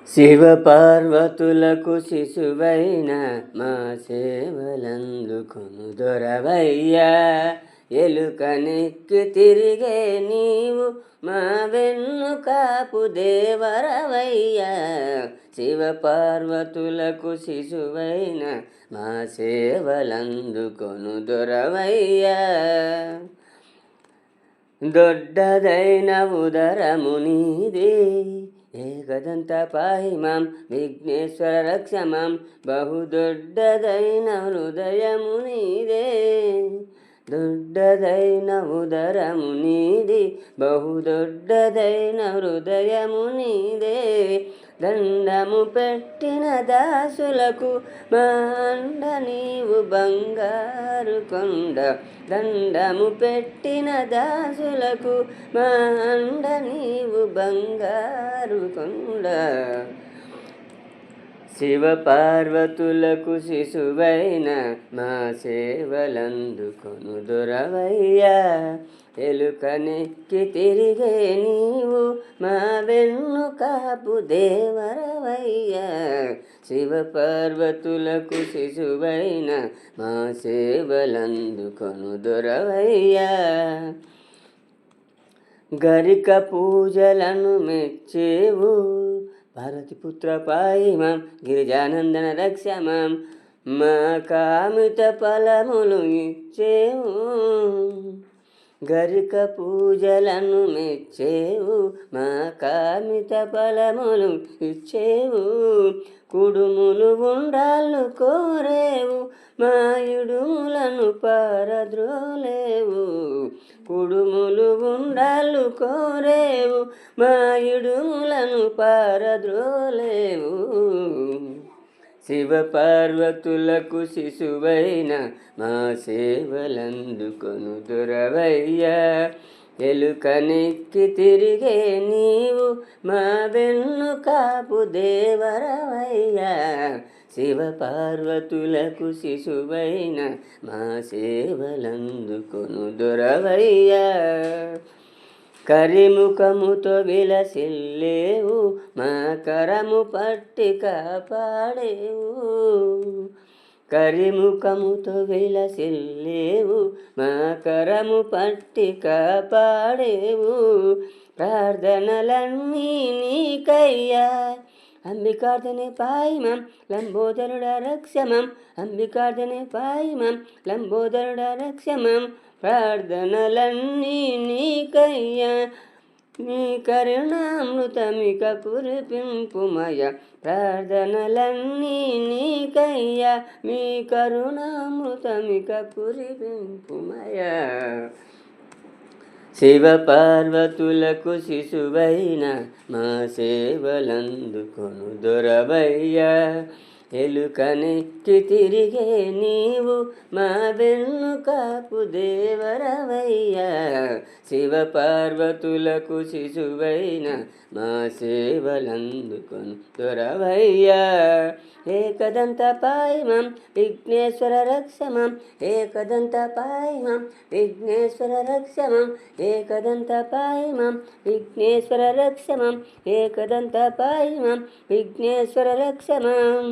శివ పార్వతులకు శిశువైన మా సేవలందుకును దొరవయ్యా. ఎలుకనెక్కి తిరిగే నీవు మా వెన్నుకాపు దేవరవయ్యా. శివ పార్వతులకు శిశువైన మా సేవలందుకొను దొరవయ్యా. దొడ్డదైన ఉదరము నీదే, ఏకదంత పాహిమాం విఘ్నేశ్వర రక్షమాం. బహుదొడ్డదైన హృదయము నీదే, దొడ్డదైన ఉదరము నీది, బహుదొడ్డదైన హృదయము నీదే. దండము పెట్టిన దాసులకు మా అండ నీవు బంగారు కొండ. దండము పెట్టిన దాసులకు మా అండ నీవు బంగారు కొండ. శివ పార్వతులకు శిశువైన మా సేవలందుకొను దొరవయ్యా. ఎలుకనెక్కి తిరిగే నీవు మా వెన్నుకాపు దేవరవయ్యా. శివ పార్వతులకు శిశువైన మా సేవలందుకొను దొరవయ్యా. గరిక పూజలను మెచ్చేవు పార్వతీపుత్ర పాహిమాం గిరిజానందన రక్షమాం. మా కామిత ఫలములు ఇచ్చేవు, గరిక పూజలను మెచ్చేవు, మా కామిత ఫలములు ఇచ్చేవు. కుడుములు ఉండ్రాళ్ళు కోరేవు, మా ఇడుములను పారద్రోలేవు. కుడుములు ఉండ్రాళ్ళు కోరేవు, మా ఇడుములను పారద్రోలేవు. శివ పార్వతులకు శిశువైన మా సేవలందుకొను దొరవయ్యా. ఎలుకనెక్కి తిరిగే నీవు మా వెన్నుకాపు దేవరవయ్యా. శివ పార్వతులకు శిశువైన మా సేవలందుకొను దొరవయ్యా. కరిముఖముతో విలసిల్లేవు, మా కరము పట్టి కాపాడేవు. కరిముఖముతో విలసిల్లేవు, మా కరము పట్టి కాపాడేవు. ప్రార్థనలన్నీ నీకయ్యా. అంబికార్ధనే పాహిమాం లంబోదరుడ రక్షమాం. అంబికార్ధనే పాహిమాం లంబోదరుడ రక్షమాం. ప్రార్థనలన్నీ నీకయ్యా, నీ కరుణామృతమిక కురిపింపుమయ. ప్రార్థనలన్నీ నీకయ్యా, మీ కరుణామృతమిక కురిపింపుమయ. శివ పార్వతులకు శిశువైన మా సేవలందుకొను దొరవయ్యా. ఎలుకనెక్కి తిరిగే నీవు మా వెన్నుకాపు దేవరవయ్యా. శివ పార్వతులకు శిశువైన మా సేవలందుకొను దొరవయ్యా. ఏకదంత పాహిమాం విఘ్నేశ్వర రక్షమాం. ఏకదంత పాహిమాం విఘ్నేశ్వర రక్షమాం. ఏకదంత పాహిమాం విఘ్నేశ్వర రక్షమాం. ఏకదంత పాహిమాం విఘ్నేశ్వర రక్షమాం.